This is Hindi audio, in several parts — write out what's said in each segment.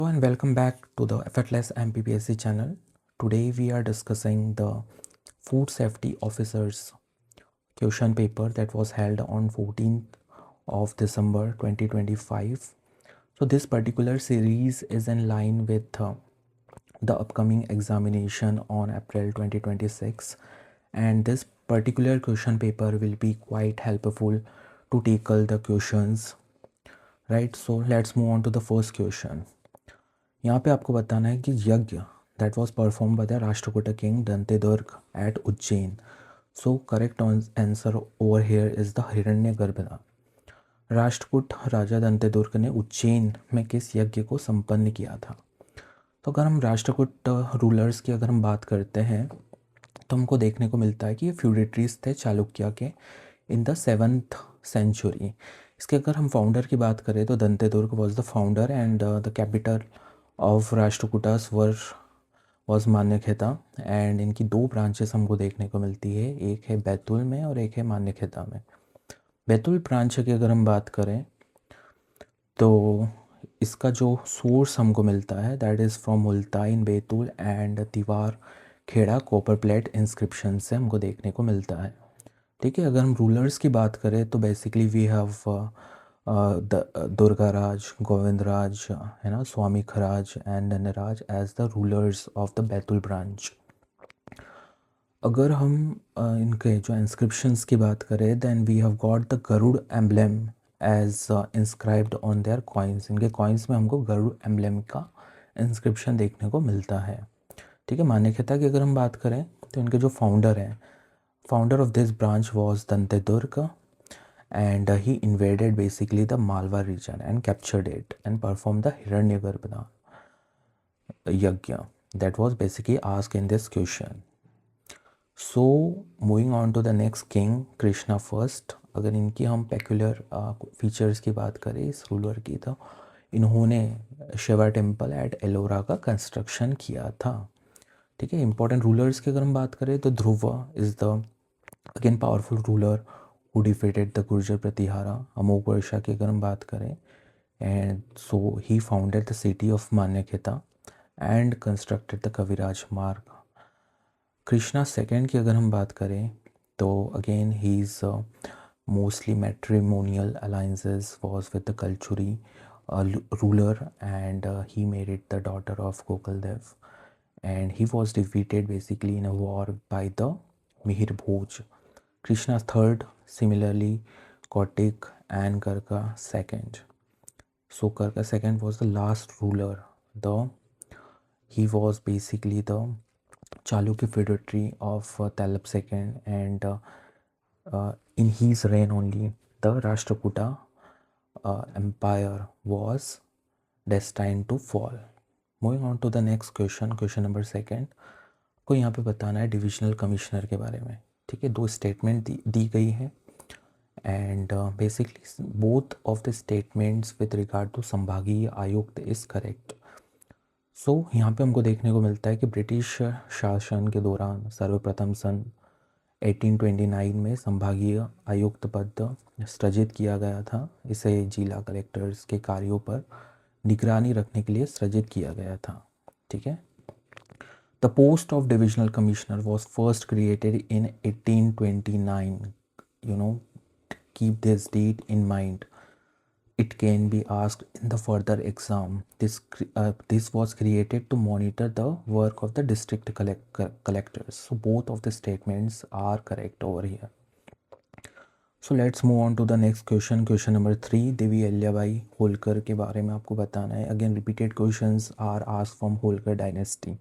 Hello and welcome back to the Effortless MPPSC channel. Today we are discussing the Food Safety Officers question paper that was held on 14th of December 2025. So this particular series is in line with the upcoming examination on April 2026, and this particular question paper will be quite helpful to tackle the questions, right? So let's move on to the first question. यहाँ पे आपको बताना है कि यज्ञ that was perform by the Rashtrakuta king Dantidurga at Ujjain. So correct answer over here is the Hiranyagarbha. Rashtrakuta राजा दंतेदुर्ग ने उज्जैन में किस यज्ञ को संपन्न किया था? तो अगर हम राष्ट्रकूट रूलर्स की अगर हम बात करते हैं तो हमको देखने को मिलता है कि ये फ्यूडेटरीज थे चालुक्य के इन द 7th सेंचुरी. इसके अगर हम फाउंडर की बात करें तो Dantidurga was the founder and the capital of Rashtrakutas was Manyakheta. And इनकी दो ब्रांचेस हमको देखने को मिलती है, एक है बैतूल में और एक है मान्यखेता में. बैतूल ब्रांच की अगर हम बात करें तो इसका जो सोर्स हमको मिलता है that is from Multai in Betul and दीवार खेड़ा कॉपर प्लेट इंस्क्रिप्शन से हमको देखने को मिलता है. ठीक है, अगर हम रूलर्स की बात करें तो basically we have Durgaraj, Govindraj, है ना, Swami Kharaj and Dhanraj as the rulers of the Betul branch. अगर हम इनके जो इंस्क्रिप्शंस की बात करें then we have got the Garuda emblem as inscribed on their coins. इनके कॉइन्स में हमको गरुड़ एम्ब्लेम का इंस्क्रिप्शन देखने को मिलता है. ठीक है, मान्यखेता की अगर हम बात करें तो इनके जो फाउंडर हैं, founder of this branch was Dantedurga, and he invaded basically the Malwa region and captured it and performed the Hiranyagarbha Yajna that was basically asked in this question. So moving on to the next king, Krishna first. अगर इनकी हम पेक्युलर फीचर्स की बात करें इस रूलर की तो इन्होंने शिवा टेम्पल एट एलोरा का कंस्ट्रक्शन किया था. ठीक है, इंपॉर्टेंट रूलर्स की अगर हम बात करें तो Dhruva is the again powerful ruler who defeated the Gurjara Pratihara. Amogha Varsha की अगर हम बात करें and so he founded the city of Manyakheta and constructed the Kaviraja Marga. Krishna second की अगर हम बात करें तो again he is mostly matrimonial alliances was with the Kalachuri ruler and he married the daughter of Gokuldev and he was defeated basically in a war by the Mihir Bhoj. Krishna third, similarly Kotik and Karka second. So Karka second was the last ruler. He was basically the Chalukya feudatory of Talab second, and in his reign only the Rashtrakuta empire was destined to fall. Moving on to the next question, question number second. को यहाँ पे बताना है डिविजनल कमिश्नर के बारे में. ठीक है, दो स्टेटमेंट दी गई है and basically both of the statements with regard to संभागीय आयुक्त इज़ करेक्ट. सो यहाँ पे हमको देखने को मिलता है कि ब्रिटिश शासन के दौरान सर्वप्रथम सन 1829 में संभागीय आयुक्त पद सृजित किया गया था. इसे जिला कलेक्टर्स के कार्यों पर निगरानी रखने के लिए सृजित किया गया था. ठीक है, the post of divisional commissioner was first created in 1829. You know, keep this date in mind, it can be asked in the further exam. This was created to monitor the work of the district collectors. So both of the statements are correct over here. So let's move on to the next question, question number 3. Devi Ahilyabai Holkar के बारे में आपको बताना है. Again repeated questions are asked from Holkar dynasty.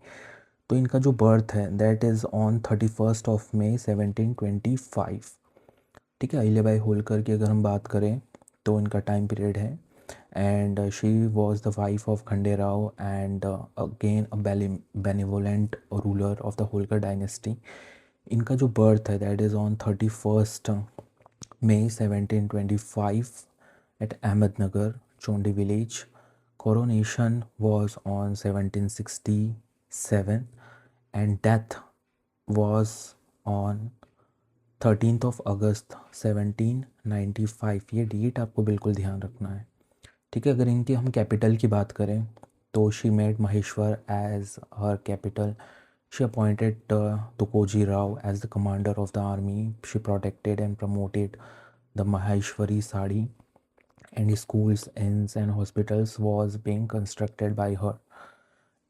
तो इनका जो बर्थ है that is on 31st of May 1725. ठीक है, अहिल्याबाई होलकर की अगर हम बात करें तो इनका टाइम पीरियड है and she was the wife of Khanderao and again a benevolent ruler of the Holkar dynasty. इनका जो बर्थ है that is on 31st May 1725 at Ahmednagar, Chondi village. Coronation was on 1767 and death was on 13th of August 1795. ये डेट आपको बिल्कुल ध्यान रखना है. ठीक है, अगर इनकी हम कैपिटल की बात करें तो she made Maheshwar as her capital. She appointed Tukoji Rao as the commander of the army. She protected and promoted the Maheshwari Sadi, and schools, inns and hospitals was being constructed by her.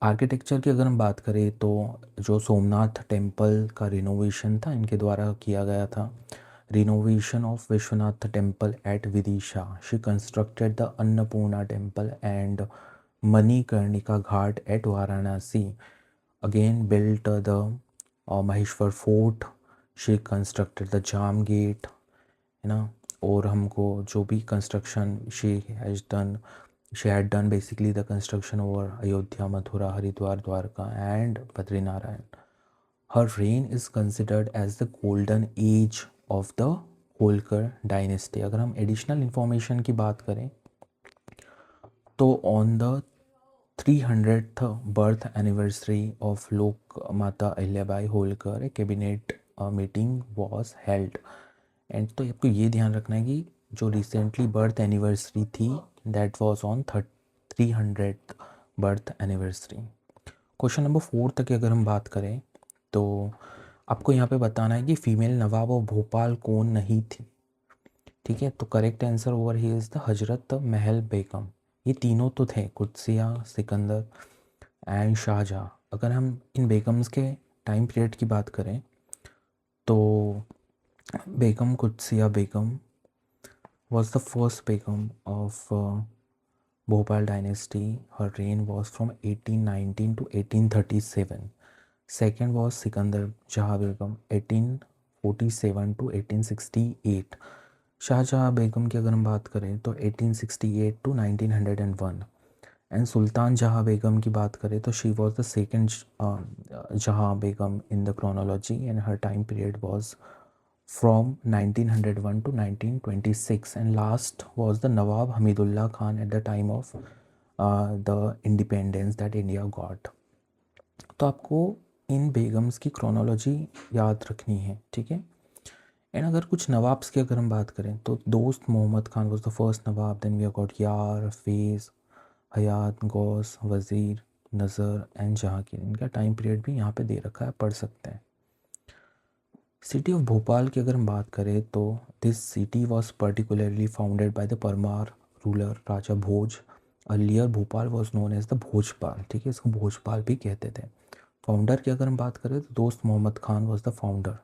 Architecture की अगर हम बात करें तो जो सोमनाथ टेम्पल का रिनोवेशन था इनके द्वारा किया गया था. Renovation of Vishwanath temple at Vidisha. She constructed the Annapurna temple and Manikarnika Ghat at Varanasi. Again built the Maheshwar fort. She constructed the Jam gate, है ना. और हमको जो भी construction she had done basically the construction over Ayodhya, Mathura, Haridwar, Dwarka and Badrinaran. Her reign is considered as the golden age of the Holkar dynasty. अगर हम एडिशनल इंफॉर्मेशन की बात करें तो on the 300th birth anniversary of Lok Mata Ahilyabai Holkar a cabinet meeting was held. And तो आपको ये ध्यान रखना है कि जो रिसेंटली बर्थ एनिवर्सरी थी that was on 300th birth anniversary. Question number 4 तक की अगर हम बात करें तो आपको यहाँ पे बताना है कि फीमेल नवाब ऑफ भोपाल कौन नहीं थी. ठीक है, तो correct answer over he is the Hazrat Mahal बेगम. ये तीनों तो थे, कुत्सिया, सिकंदर एंड शाहजहाँ. अगर हम इन बेगम्स के टाइम पीरियड की बात करें तो बेगम कुत्सिया बेगम was the first Begum of Bhopal dynasty. Her reign was from 1819 to 1837. Second was Sikandar Jahan Begum 1847 to 1868. Shahjahan बेगम की अगर हम बात करें तो 1868 to 1901. एंड सुल्तान जहाँ बेगम की बात करें तो she was the second Jahan Begum in the chronology and her time period was from 1901 to 1926, and last was the Nawab Hamidullah Khan at the time of the independence that India got. तो आपको इन बेगम्स की क्रोनोलॉजी याद रखनी है, ठीक है. एंड अगर कुछ नवाब्स की अगर हम बात करें तो Dost Mohammad Khan was the first nawab. Then we got Yar, Faiz, हयात, गौस, वज़ीर, नज़र एंड जहांगीर. इनका टाइम पीरियड भी यहाँ पे दे रखा है, पढ़ सकते हैं. सिटी ऑफ भोपाल की अगर हम बात करें तो this city was particularly founded by the Parmar ruler Raja Bhoj. Earlier Bhopal was known as the Bhojpal. ठीक है, इसको भोजपाल भी कहते थे. फाउंडर की अगर हम बात करें तो Dost Mohammad Khan was the founder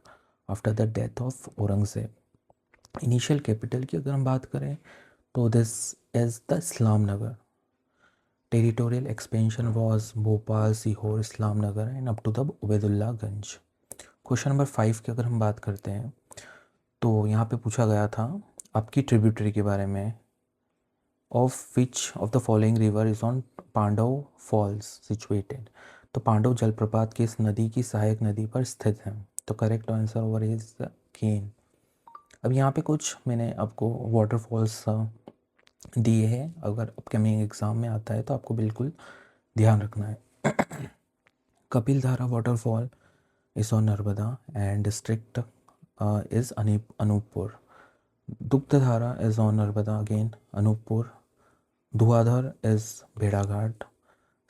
after the death of Aurangzeb. Initial capital की अगर हम बात करें तो this is the Islam Nagar. Territorial expansion was Bhopal, Sehore, Islam Nagar and up to the Obaidullaganj. Question number 5 की अगर हम बात करते हैं तो यहाँ पे पूछा गया था आपकी ट्रिब्यूटरी के बारे में. Of which of the following river is on Pandav falls situated. तो पांडव जलप्रपात किस नदी की सहायक नदी पर स्थित है. तो correct answer over is the Ken. अब यहाँ पे कुछ मैंने आपको वाटरफॉल्स दिए हैं, अगर अपकमिंग एग्ज़ाम में आता है तो आपको बिल्कुल ध्यान रखना है. कपिल धारा waterfall is on Narmada and district is Anuppur. Dugdhara is on Narmada again, Anuppur. Dhuadhar is Bhedaghat.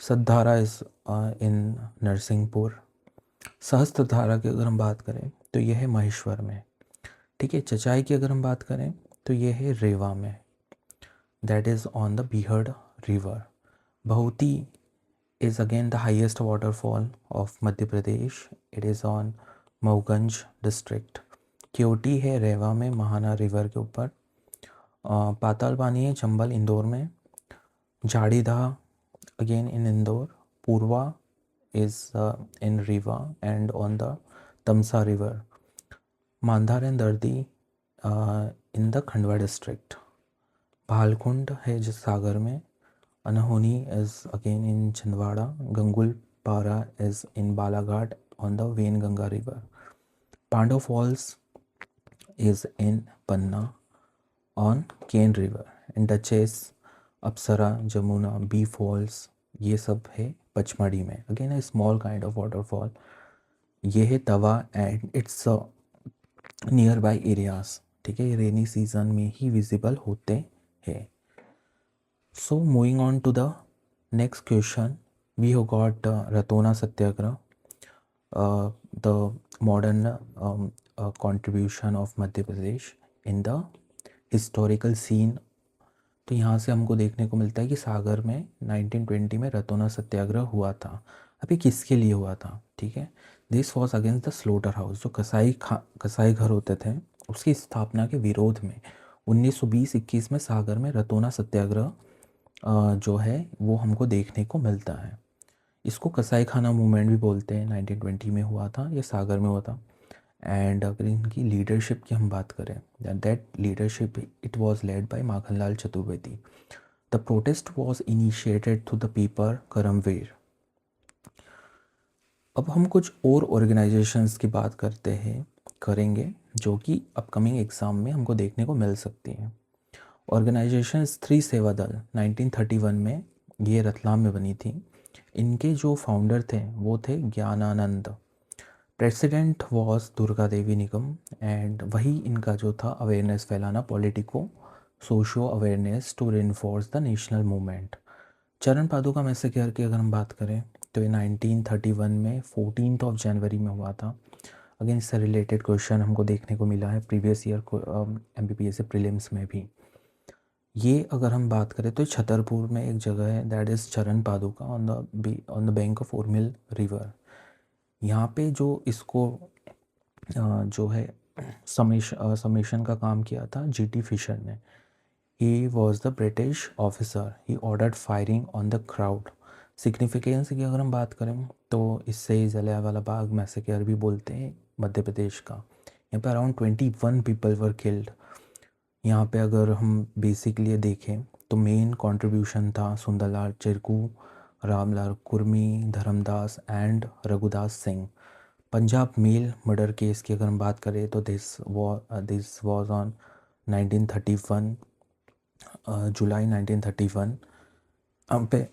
Sadhara is in Narsinghpur. Sahastradhara की अगर हम बात करें तो यह है महेश्वर में. ठीक है, चचाई की अगर हम बात करें तो यह है रेवा में. That is on the Beehad river. Bahuti is again the highest waterfall of Madhya Pradesh. It is on Mauganj district. Keoti है रेवा में, महाना रिवर के ऊपर. पाताल पानी है चंबल इंदौर में. Jhadida again in Indore. Purwa is in Riva and on the Tamsa river. Mandhar and Dardi in the Khandwa district. Bhalkund है जिस सागर में. Anahoni is again in Chandwada. Gangulpara is in Balaghat on the Wainganga river. Pandav Falls is in Panna on Ken river. And Duchess, Apsara, Jamuna, B Falls ये सब है पचमढ़ी में. Again a small kind of waterfall. ये है तवा and it's nearby areas. ठीक है, रेनी सीजन में ही विजिबल होते हैं. So moving on to the Next question, we have got Ratona Satyagraha, the modern contribution of Madhya Pradesh in the historical scene. तो यहाँ से हमको देखने को मिलता है कि सागर में 1920 में रतौना सत्याग्रह हुआ था। अब ये किसके लिए हुआ था, ठीक है। This was against the slaughter house, जो कसाई घर होते थे उसकी स्थापना के विरोध में 1920-21 में सागर में रतौना सत्याग्रह जो है वो हमको देखने को मिलता है। इसको कसाई खाना मूवमेंट भी बोलते हैं। 1920 में हुआ था, ये सागर में हुआ था। एंड अगर इनकी लीडरशिप की हम बात करें, that leadership it was led by Makhanlal Chaturvedi. The protest was initiated through the paper Karmaveer. अब हम कुछ और ऑर्गेनाइजेशंस की बात करेंगे जो कि अपकमिंग एग्ज़ाम में हमको देखने को मिल सकती हैं। ऑर्गेनाइजेशन स्त्री सेवा दल 1931 में ये रतलाम में बनी थी। इनके जो फाउंडर थे वो थे Gyananand. President was Durga Devi Nigam. And वही इनका जो था अवेयरनेस फैलाना, politico socio awareness to reinforce the national movement. Charan Paduka massacre की अगर हम बात करें तो ये 1931 में 14 जनवरी में हुआ था। अगेन इससे रिलेटेड क्वेश्चन हमको देखने को मिला है प्रीवियस ईयर को MPPS प्रीलिम्स में भी। ये अगर हम बात करें तो छतरपुर में एक जगह है, दैट इज़ चरण पादुका on the bank of Urmil river. यहाँ पे जो इसको जो है समेशन का काम किया था GT फिशर ने। He was the British officer, he ordered firing on the crowd. Significance की अगर हम बात करें तो इससे जलियांवाला बाग मैसेकर भी बोलते हैं मध्य प्रदेश का। यहाँ पे अराउंड 21 पीपल वर किल्ड। यहाँ पे अगर हम बेसिकली देखें तो मेन कंट्रीब्यूशन था Sundarlal Chirku, Ramlal Kurmi, Dharmdas and Raghudas Singh. Punjab mail murder case की अगर हम बात करें तो दिस वाज ऑन 1931 जुलाई 1931। अब पे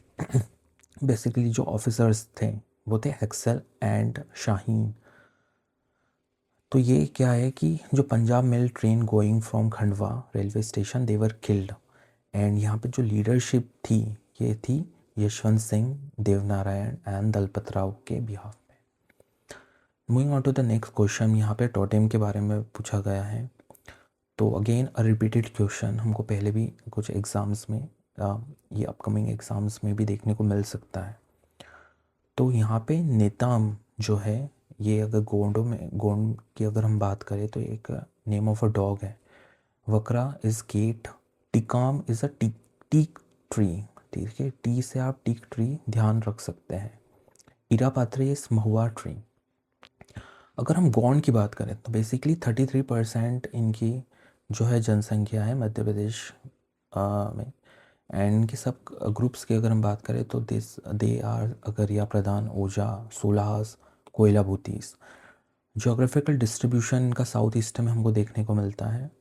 बेसिकली जो ऑफिसर्स थे वो थे एक्सेल एंड शाहीन। तो ये क्या है कि जो Punjab mail train going from Khandwa railway station they were killed. And यहाँ पे जो लीडरशिप थी ये थी यशवंत सिंह, देवनारायण एंड दलपत राव के बिहाफ में। Moving on to the next question, यहाँ पे टोटेम के बारे में पूछा गया है। तो अगेन अ रिपीटेड क्वेश्चन हमको पहले भी कुछ एग्ज़ाम्स में ये अपकमिंग एग्ज़ाम्स में भी देखने को मिल सकता है। तो यहाँ पे नेताम जो है ये अगर गोंड की अगर हम बात करें तो एक नेम ऑफ अ डॉग है। Wakra is gate, Tikam is a teak tree, ठीक है। टी से आप टीक ट्री ध्यान रख सकते हैं। इरापात्री इज़ महुआ ट्री। अगर हम गौंड की बात करें तो बेसिकली 33% इनकी जो है जनसंख्या है मध्य प्रदेश में। एंड इनके सब ग्रुप्स की अगर हम बात करें तो दे आर अगरिया प्रधान, ओजा, सोलास, कोयला भूतीस। जोग्राफिकल डिस्ट्रीब्यूशन का साउथ ईस्ट में हमको देखने को मिलता है।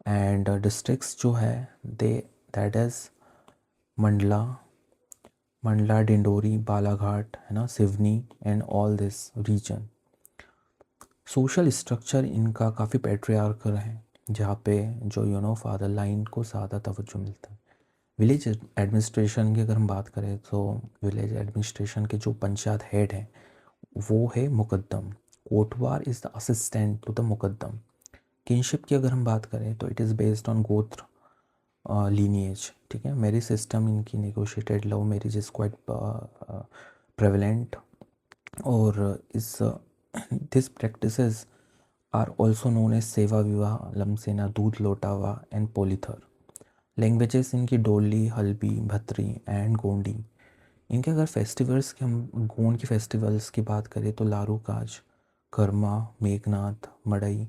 एंड डिस्ट्रिक्ट्स जो है दैट इज़ मंडला, डिंडोरी, बालाघाट, है ना, Seoni and all this region. Social structure इनका काफ़ी पैट्रियार्कल है, जहाँ पे जो फादर लाइन को ज़्यादा तवज्जो मिलता है। विलेज एडमिनिस्ट्रेशन की अगर हम बात करें तो विलेज एडमिनिस्ट्रेशन के जो पंचायत हेड हैं वो है मुकद्दम। Kotwar is the assistant to the Mukaddam. Kinship की अगर हम बात करें तो it is based on gotra lineage, ठीक है। मैरिज सिस्टम इनकी negotiated love marriage is quite prevalent. और इस this practices are also known as seva vivah, लमसेना, दूध लोटावा एंड पोलीथर। लैंग्वेजेस इनकी डोली, हल्बी, भत्री एंड गोंडी। इनके अगर फेस्टिवल्स की हम गोंड के फेस्टिवल्स की बात करें तो Laru Kaj, Karma, Meghnath, Madai,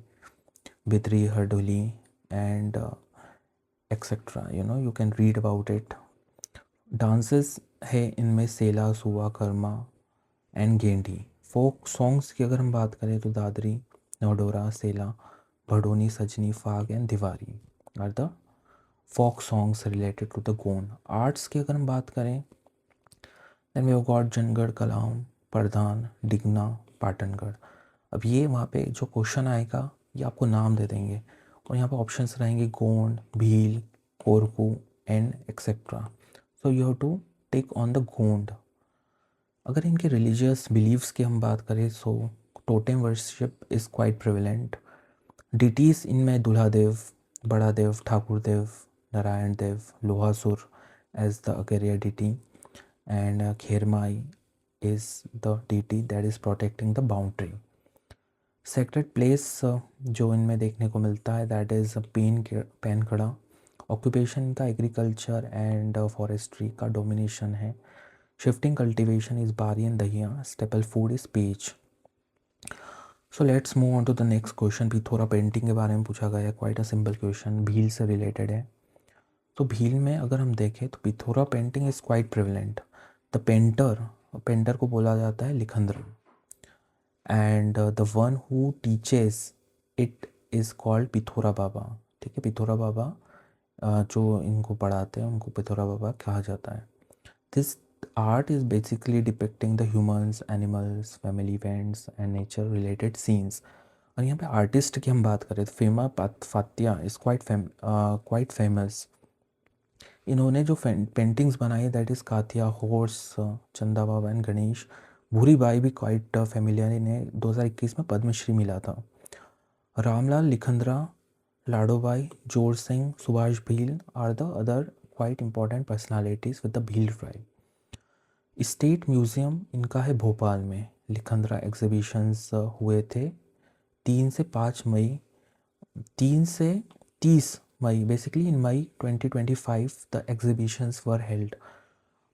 Bidri, Hardoli and etcetera, you can read about it. Dances है इनमें Sela, Sua, Karma and Gendi. Folk songs की अगर हम बात करें तो दादरी, नौडोरा, सेला, भडोनी, सजनी, Phag and Diwari are the folk songs related to the Gond. Arts की अगर हम बात करें then we have got Jangarh, Kalam, Pradhan, Digna, Patangarh. अब ये वहाँ पे जो क्वेश्चन आएगा ये आपको नाम दे देंगे और यहाँ पे ऑप्शंस रहेंगे Gond, Bhil, Korku and etcetera. So you have to take on the Gond. अगर इनके रिलीजियस बिलीव्स की हम बात करें so totem worship is quite prevalent. Deities इनमें दूल्हा देव, बड़ा देव, ठाकुर देव, नारायण देव, Lohasur as the Agarya deity, and Khermai is the deity that is protecting the boundary. Sacred place जो इनमें देखने को मिलता है that is पेनखड़ा। ऑक्यूपेशन का एग्रीकल्चर एंड फॉरेस्ट्री का डोमिनेशन है। Shifting cultivation is Bari and Dahiya. Staple food is Pej. So let's move on to the next question. Pithora painting के बारे में पूछा गया है। Quite a simple question, Bhil से रिलेटेड है। तो भील में अगर हम देखें तो Pithora painting is quite prevalent. The painter को बोला जाता है Likhandra, and the one who teaches it is called Pithora Baba. ठीक है, पिथौरा बाबा जो इनको पढ़ाते हैं उनको पिथौरा बाबा कहा जाता है। This art is basically depicting the humans, animals, family events and nature related scenes. और यहाँ पे आर्टिस्ट की हम बात करें तो फेमा फात्या इज़ क्वाइट फेमस। इन्होंने जो पेंटिंग्स बनाई दैट इज़ काथिया, हॉर्स, चंदा बाबा एंड गणेश। भूरी बाई भी क्वाइट फेमिलियर, इन्हें 2021 में पद्मश्री मिला था। Ramlal Likhandra, Ladobai, Jor Singh, Subhash Bhil are the other quite important personalities with the Bhil tribe. State museum इनका है भोपाल में। लिखंद्रा एग्जीबिशंस हुए थे 3 से 5 मई, 3 से 30 मई, basically in May 2025 the exhibitions were held.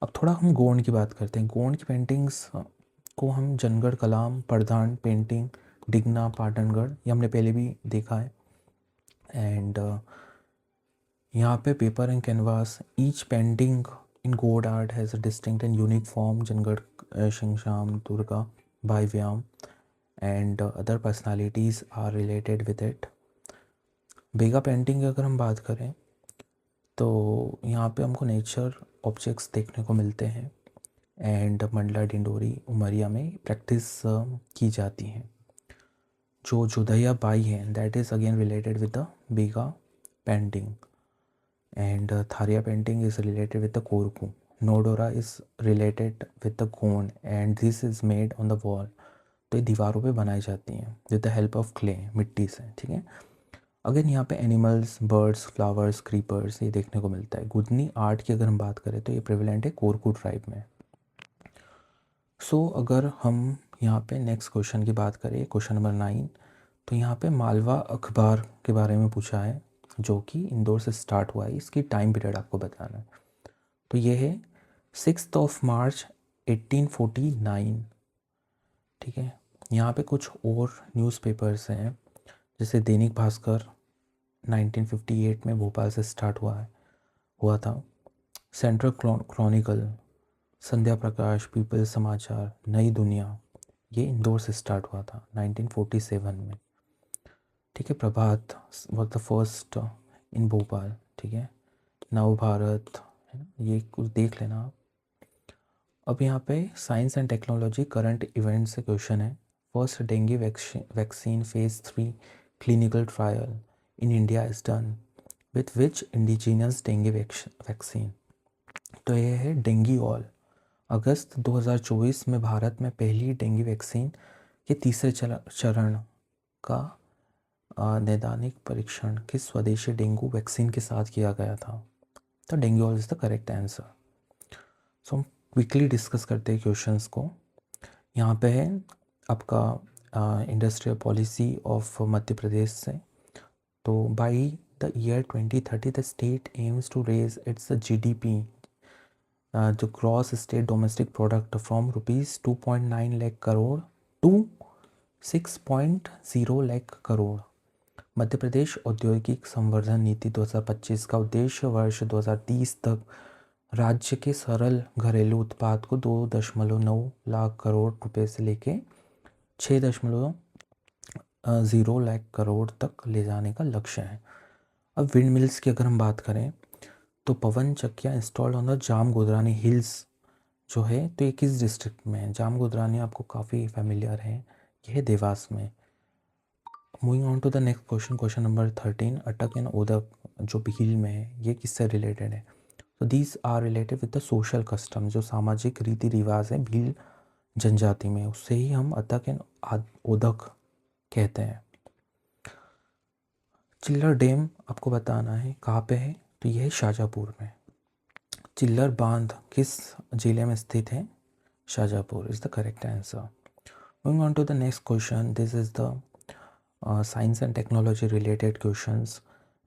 अब थोड़ा हम गोंड की बात करते हैं। गोंड की पेंटिंग्स को हम जनगढ़ कलाम, प्रधान पेंटिंग, डिगना, पाटनगढ़, ये हमने पहले भी देखा है। एंड यहाँ पे paper and canvas, each painting in Gond art has a distinct and unique form. Jangarh, Singhshyam, Durga, Bai Vyam and other personalities are related with it. Baiga painting की अगर हम बात करें तो यहाँ पे हमको नेचर ऑब्जेक्ट्स देखने को मिलते हैं एंड मंडला, डिंडोरी, उमरिया में प्रैक्टिस की जाती हैं। जो जोधैया बाई है that is again related with the Baiga painting, and Thariya painting is related with the Korku. Nodora is related with the Gond and this is made on the wall. तो ये दीवारों पे बनाई जाती हैं with the help of clay, मिट्टी से। ठीक है, अगेन यहाँ पे एनिमल्स, बर्ड्स, फ्लावर्स, क्रीपर्स ये देखने को मिलता है। गुदनी आर्ट की अगर हम बात करें तो ये प्रेवलेंट है कोरकू ट्राइब में। सो अगर हम यहाँ पे नेक्स्ट क्वेश्चन की बात करें, क्वेश्चन नंबर 9, तो यहाँ पे मालवा अखबार के बारे में पूछा है जो कि इंदौर से स्टार्ट हुआ है। इसकी टाइम पीरियड आपको बताना है। तो ये है 6 मार्च 1849। ठीक है, यहाँ पे कुछ और न्यूज़पेपर्स हैं जैसे दैनिक भास्कर 1958 में भोपाल से स्टार्ट हुआ था। सेंट्रल क्रॉनिकल, संध्या प्रकाश, पीपल समाचार, नई दुनिया, ये इंदौर से स्टार्ट हुआ था 1947 में। ठीक है, Prabhat was the first in Bhopal. ठीक है, नव भारत है ना, ये कुछ देख लेना आप। अब यहाँ पे science and technology current event से क्वेश्चन है। First dengue vaccine phase 3 clinical trial in India is done with which indigenous dengue vaccine. तो ये है डेंगीऑल। अगस्त 2024 में भारत में पहली डेंगू वैक्सीन के तीसरे चरण का नैदानिक परीक्षण किस स्वदेशी डेंगू वैक्सीन के साथ किया गया था। तो डेंगूऑल इज़ द करेक्ट आंसर। सो हम क्विकली डिस्कस करते हैं क्वेश्चंस को। यहाँ पे है आपका industrial policy of Madhya Pradesh से। तो by the year 2030 the state aims to raise its GDP, जो gross state domestic product, from ₹2.9 lakh crore to 6.0 lakh crore. Madhya Pradesh औद्योगिक संवर्धन नीति 2025 का उद्देश्य वर्ष 2030 तक राज्य के सरल घरेलू उत्पाद को 2.9 लाख करोड़ रुपए से लेके 6.0 लाख करोड़ तक ले जाने का लक्ष्य है। अब विंड मिल्स की अगर हम बात करें तो पवन चक्कियाँ installed on the Jam Godrani hills जो है, तो ये किस डिस्ट्रिक्ट में है। जाम गोदरानी आपको काफ़ी फेमिलियर है, ये है देवास में। Moving on to the next question, question number 13, Atak and ओदक जो भील में है, ये किससे रिलेटेड है। तो these are related with the social custom, जो सामाजिक रीति रिवाज है भील जनजाति में, उससे ही हम अतक एंड उदक कहते हैं। चिल्लर डैम आपको बताना है कहाँ पे है, तो यह है शाजापुर में। चिल्लर बांध किस जिले में स्थित है? Shajapur is the correct answer. Moving on to the next question, this is the science and technology related questions.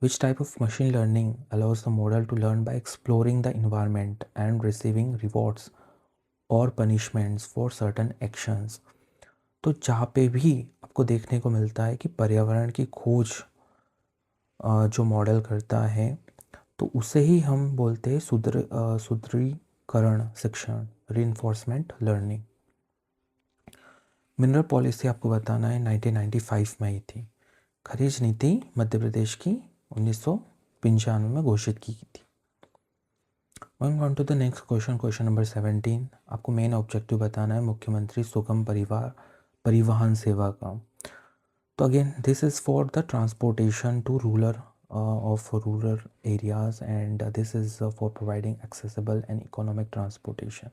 Which type of machine learning allows the model to learn by exploring the environment and receiving rewards or punishments for certain actions? तो जहाँ पे भी आपको देखने को मिलता है कि पर्यावरण की खोज जो मॉडल करता है, तो उसे ही हम बोलते हैं सुदृढ़ीकरण शिक्षण, रीइंफोर्समेंट लर्निंग। मिनरल पॉलिसी आपको बताना है 1995 में ही थी। खनिज नीति मध्य प्रदेश की 1995 में घोषित की गई थी। Moving on to the next question, question number 17। आपको मेन ऑब्जेक्टिव बताना है मुख्यमंत्री सुगम परिवहन सेवा का। तो again this is for the transportation to rural areas and this is for providing accessible and economic transportation.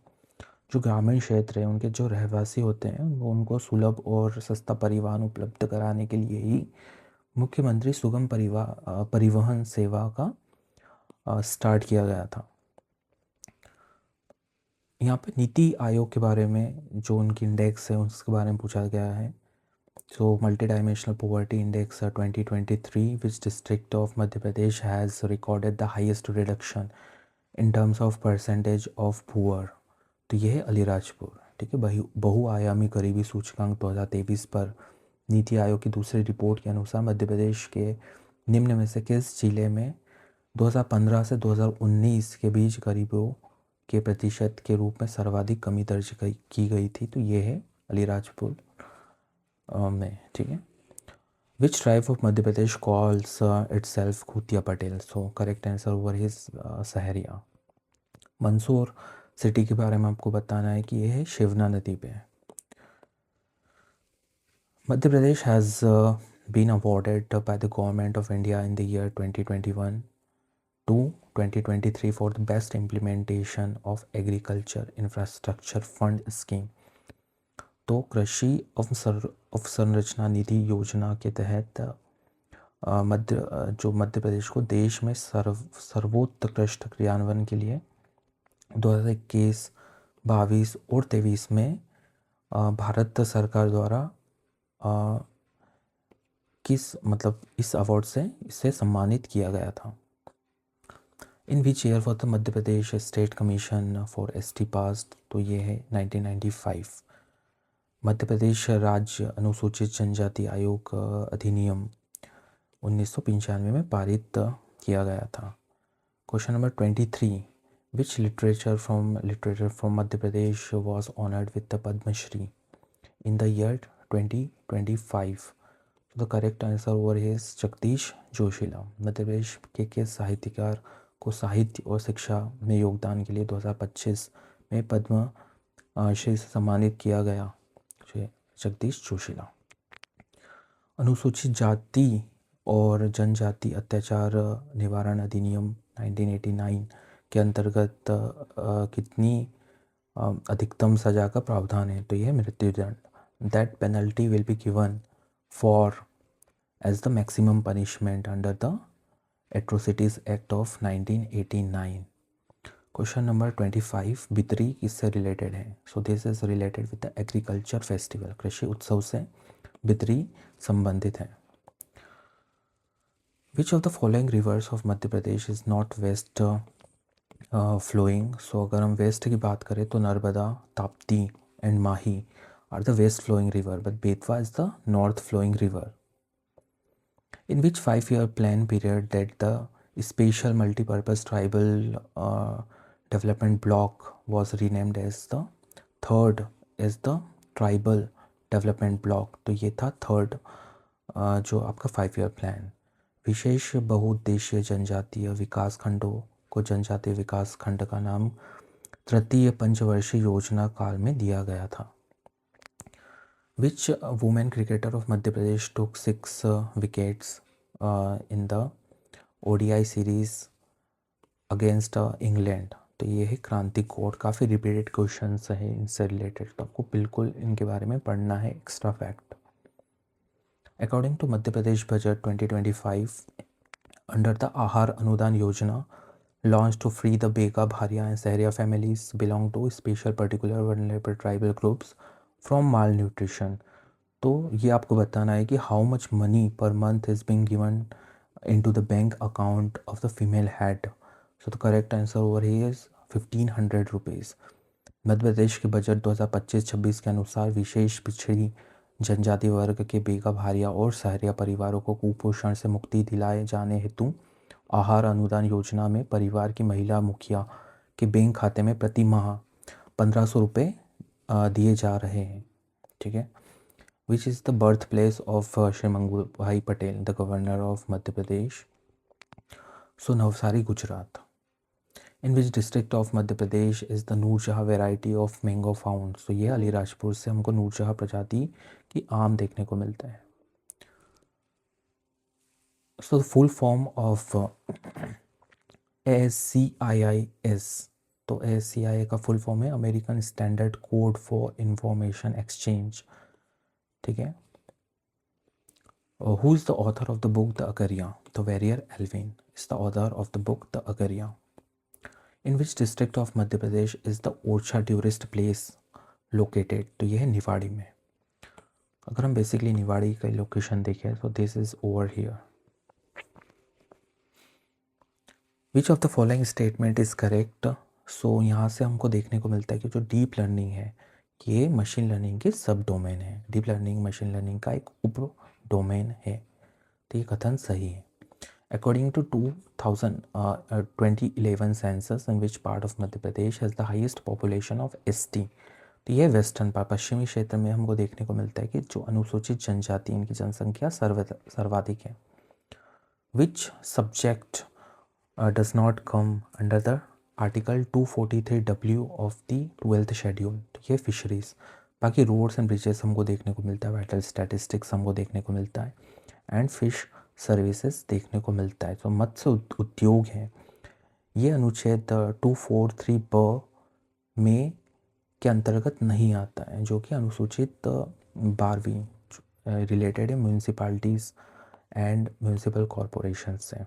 जो ग्रामीण क्षेत्र है उनके जो रहवासी होते हैं उनको सुलभ और सस्ता परिवहन उपलब्ध कराने के लिए ही मुख्यमंत्री सुगम परिवहन सेवा का स्टार्ट किया गया था। यहाँ पे नीति आयोग के बारे में जो उनकी इंडेक्स है उसके बारे में पूछा गया है। So multi dimensional poverty index 2023 which district of Madhya Pradesh has recorded the highest reduction in terms of percentage of poor. तो ये है अलीराजपुर, ठीक है। बहुआयामी गरीबी सूचकांक 2023 पर नीति आयोग की दूसरी रिपोर्ट के अनुसार मध्य प्रदेश के निम्न में से किस जिले में 2015 से 2019 के बीच गरीबों के प्रतिशत के रूप में सर्वाधिक कमी दर्ज की गई थी? तो ये है अलीराजपुर में, ठीक है। Which tribe of Madhya Pradesh calls itself Khutiya Patel? So correct answer over is Sahariya. Mandsaur city के बारे में आपको बताना है कि ये है शिवना नदी पे। Madhya Pradesh has been awarded by the government of India in the year 2021 to 2023 for the best implementation of agriculture infrastructure fund scheme। तो कृषि अवसंरचना निधि योजना के तहत मध्य प्रदेश को देश में सर्वोत्कृष्ट क्रियान्वयन के लिए 2021, 22 और 23 में भारत सरकार द्वारा इस अवार्ड से इसे सम्मानित किया गया था। In which year for the Madhya Pradesh state commission for ST passed? तो ये है 1995। मध्य प्रदेश राज्य अनुसूचित जनजाति आयोग अधिनियम 1995 में पारित किया गया था। Question number 23। Which literature from Madhya Pradesh was honoured with the Padma Shri in the year 2025? The correct answer over is Jagdish Joshila. Madhya Pradesh के साहित्यकार को साहित्य और शिक्षा में योगदान के लिए 2025 में पद्म श्री से सम्मानित किया गया जगदीश जोशीला। अनुसूचित जाति और जनजाति अत्याचार निवारण अधिनियम 1989 के अंतर्गत कितनी अधिकतम सजा का प्रावधान है? तो यह मृत्युदंड। That penalty will be given for as the maximum punishment under the atrocities act of 1989। Question number 25। Bitri किससे रिलेटेड है? So this is related with the agriculture festival. कृषि उत्सव से बितरी संबंधित है। Which of the following rivers of Madhya Pradesh is not west flowing? So अगर हम वेस्ट की बात करें तो Narmada, Tapti and Mahi are the west flowing river, but Betwa is the north flowing river. In which 5-year plan period that the Spatial Multipurpose Tribal Development Block was renamed as the third as the Tribal Development Block? तो ये था थर्ड जो आपका 5-year प्लान। विशेष बहुउद्देशीय जनजातीय विकास खंडों को जनजातीय विकास खंड का नाम तृतीय पंचवर्षीय योजना काल में दिया गया था। Which women cricketer of Madhya Pradesh took 6 wickets in the ODI series against England. तो ये है क्रांति कोड। काफ़ी रिपीटेड क्वेश्चंस हैं इनसे रिलेटेड, तो आपको बिल्कुल इनके बारे में पढ़ना है, extra fact. According to Madhya Pradesh budget 2025, under the Aahar Anudan योजना launched to free the Bega, Bharia and Sahariya families belong to special particular vulnerable tribal groups from malnutrition। तो ये आपको बताना है कि how much money per month is being given into the bank account of the female head. So the correct answer over here is 1500 rupees. Madhya Pradesh के बजट 2025-26 के अनुसार विशेष पिछड़ी जनजाति वर्ग के बेगा, भारिया और सहरिया परिवारों को कुपोषण से मुक्ति दिलाए जाने हेतु आहार अनुदान योजना में परिवार की महिला मुखिया के बैंक खाते में प्रति माह 1500 रुपये दिए जा रहे हैं। ठीक है। Which is the birth place of Shri Mangu Bhai Patel, the governor of Madhya Pradesh? So Navsari, Gujarat. In which district of Madhya Pradesh is the Noorjahan variety of mango found? So ये अलीराजपुर से हमको नूरजहाँ प्रजाति की आम देखने को मिलता है। So the full form of ASCII। तो ASCII का फुल फॉर्म है American standard code for information exchange. ठीक है। Who is the author of the book the Agaria? तो Verrier Elwin is the author of the book the Agaria. In which district of Madhya Pradesh is the Orchha tourist place located? तो ये है निवाड़ी में। अगर हम बेसिकली निवाड़ी का लोकेशन देखें तो this is over here. Which of the following statement is correct? So यहाँ से हमको देखने को मिलता है कि जो डीप लर्निंग है ये मशीन लर्निंग के सब डोमेन है। डीप लर्निंग मशीन लर्निंग का एक उप डोमेन है। तो ये कथन सही है। According to 2011 census, in which part of Madhya Pradesh has the highest population of ST? तो ये वेस्टर्न पार्ट, पश्चिमी क्षेत्र में हमको देखने को मिलता है कि जो अनुसूचित जनजाति इनकी जनसंख्या सर्वाधिक है। Which subject does not come under the Article 243W of the 12th schedule? तो ये फिशरीज। बाकी रोड्स एंड ब्रिजेस हमको देखने को मिलता है, वाइटल स्टैटिस्टिक्स हमको देखने को मिलता है, एंड फिश सर्विसेज देखने को मिलता है। तो मत्स्य उद्योग है ये अनुच्छेद 243 में के अंतर्गत नहीं आता है, जो कि अनुसूचित 12वीं रिलेटेड है म्यूनसिपालिटीज़ एंड म्यूनसिपल कॉरपोरेशन से।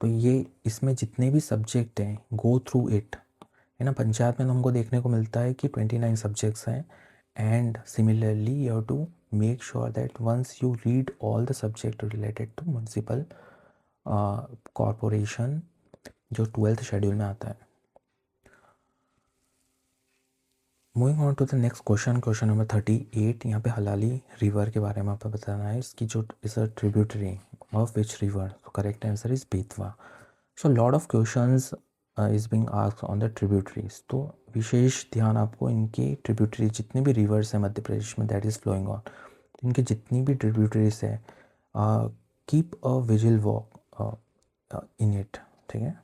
तो ये इसमें जितने भी सब्जेक्ट हैं गो थ्रू इट, है ना। पंचायत में हमको देखने को मिलता है कि 29 सब्जेक्ट्स हैं, and similarly you have to make sure that once you read all the subject related to municipal corporation जो 12th शेड्यूल में आता है। Moving on to the next question, question number 38। यहाँ पे हलाली रिवर के बारे में आपको बताना है। इसकी जो is a tributary of which river? तो correct answer is Betwa. So lot of questions is being asked on the tributaries. तो विशेष ध्यान आपको इनके ट्रिब्यूटरी जितने भी रिवर्स हैं मध्य प्रदेश में दैट इज़ फ्लोइंग ऑन, इनके जितनी भी ट्रिब्यूटरीज है keep a vigil walk in it. ठीक है।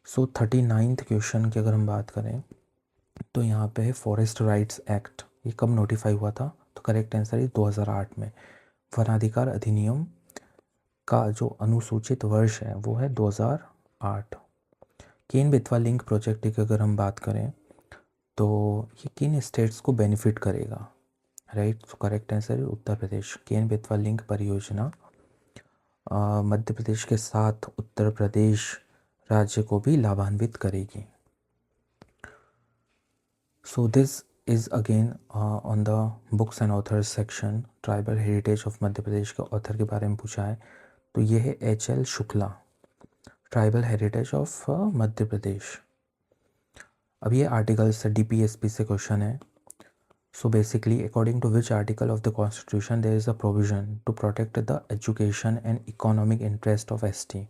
सो 39th क्वेश्चन की अगर हम बात करें तो यहाँ पे है फॉरेस्ट राइट्स एक्ट, ये कब नोटिफाई हुआ था? तो करेक्ट आंसर है 2008 में। वनाधिकार अधिनियम का जो अनुसूचित वर्ष है वो है 2008। केन बेतवा लिंक प्रोजेक्ट की अगर हम बात करें तो ये किन स्टेट्स को बेनिफिट करेगा? राइट, तो करेक्ट आंसर है उत्तर प्रदेश। केन बेतवा लिंक परियोजना मध्य प्रदेश के साथ उत्तर प्रदेश राज्य को भी लाभान्वित करेगी। So this is again on the books and authors section। Tribal heritage of Madhya Pradesh के ऑथर के बारे में पूछा है, तो ये है HL Shukla, tribal heritage of Madhya Pradesh. अब ये आर्टिकल से DPSP से क्वेश्चन है। So basically according to which article of the constitution there is a provision to protect the education and economic interest of ST?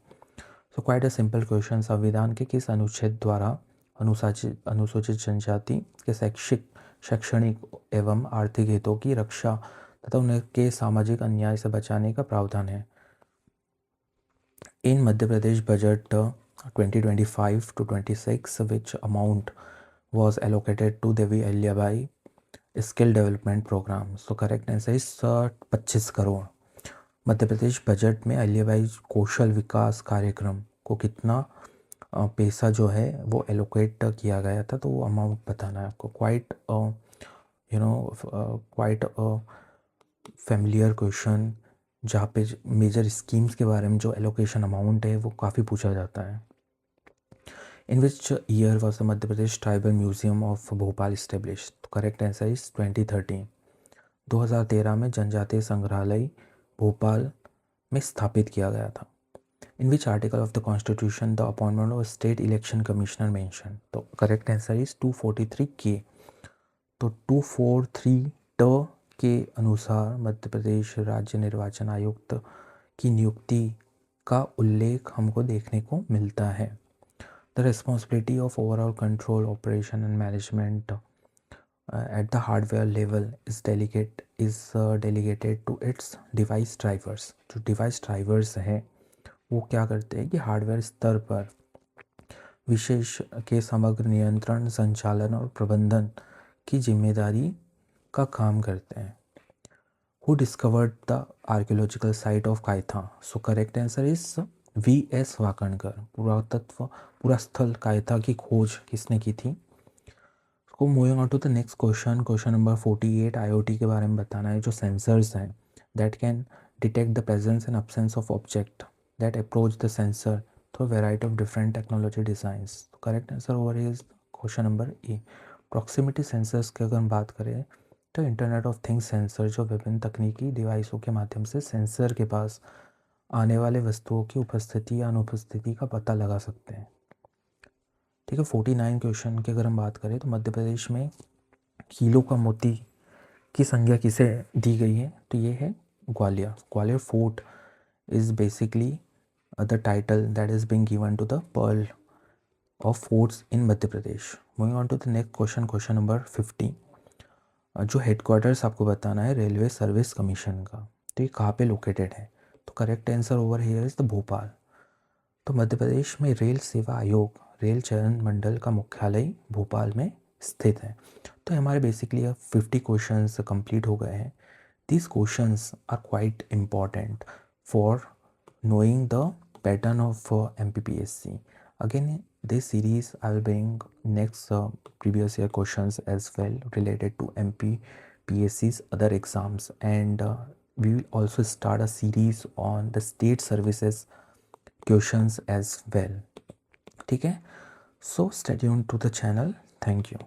So quite a simple question. संविधान के किस अनुच्छेद द्वारा अनुसूचित जनजाति के शैक्षणिक एवं आर्थिक हितों की रक्षा तथा उनके सामाजिक अन्याय से बचाने का प्रावधान है? In Madhya Pradesh budget 2025-26 which amount was allocated to Devi Ahilyabai skill development programme? So correct answer is 25 crore. Madhya Pradesh budget में अहिल्याबाई कौशल विकास कार्यक्रम को कितना पैसा जो है वो एलोकेट किया गया था, तो वो अमाउंट बताना है आपको। क्वाइट क्वाइट फेमिलियर क्वेश्चन, जहाँ पे मेजर स्कीम्स के बारे में जो एलोकेशन अमाउंट है वो काफ़ी पूछा जाता है। In which year was the Madhya Pradesh tribal museum of Bhopal establish? तो करेक्ट आंसर इज 2013। 2013 में जनजातीय संग्रहालय भोपाल में स्थापित किया गया था। In which article of the constitution the appointment of state election commissioner mention? तो करेक्ट आंसर इज 243 के। तो 243 के अनुसार मध्य प्रदेश राज्य निर्वाचन आयुक्त की नियुक्ति का उल्लेख हमको देखने को मिलता है। The responsibility of overall control operation and management at the hardware level is delegated to its device drivers। जो डिवाइस ड्राइवर्स हैं वो क्या करते हैं कि हार्डवेयर स्तर पर विशेष के समग्र नियंत्रण, संचालन और प्रबंधन की जिम्मेदारी का काम करते हैं। Who discovered the archaeological site of Kayatha? So correct answer is V.S. Wakankar. पुरास्थल Kayatha की खोज किसने की थी? को moving on to the next question number 48 IOT के बारे में बताना है। जो सेंसर्स हैं that can detect the presence and absence of object that approach the sensor through variety of different technology designs. तो correct answer over is question number A. Proximity sensors की अगर हम बात करें तो इंटरनेट ऑफ थिंग्स सेंसर जो विभिन्न तकनीकी डिवाइसों के माध्यम से सेंसर के पास आने वाले वस्तुओं की उपस्थिति या अनुपस्थिति का पता लगा सकते हैं। ठीक है, 49 क्वेश्चन की अगर हम बात करें तो मध्य प्रदेश में कीलों का मोती की संज्ञा किसे दी गई है? तो ये है Gwalior fort is basically the title that is being given to the pearl of forts in Madhya Pradesh. Moving on to the next question number 50। जो हेडक्वार्टर्स आपको बताना है रेलवे सर्विस कमीशन का, तो ये कहाँ पे लोकेटेड है? तो correct answer over here is the Bhopal. तो मध्य प्रदेश में रेल सेवा आयोग रेल चयन मंडल का मुख्यालय भोपाल में स्थित है। तो हमारे बेसिकली अब 50 क्वेश्चंस कंप्लीट हो गए हैं। These questions are quite important for knowing the pattern of MPPSC. Again, this series I will bring next previous year questions as well related to MPPSC's other exams, and we will also start a series on the state services questions as well. ठीक है, so stay tuned to the channel. Thank you.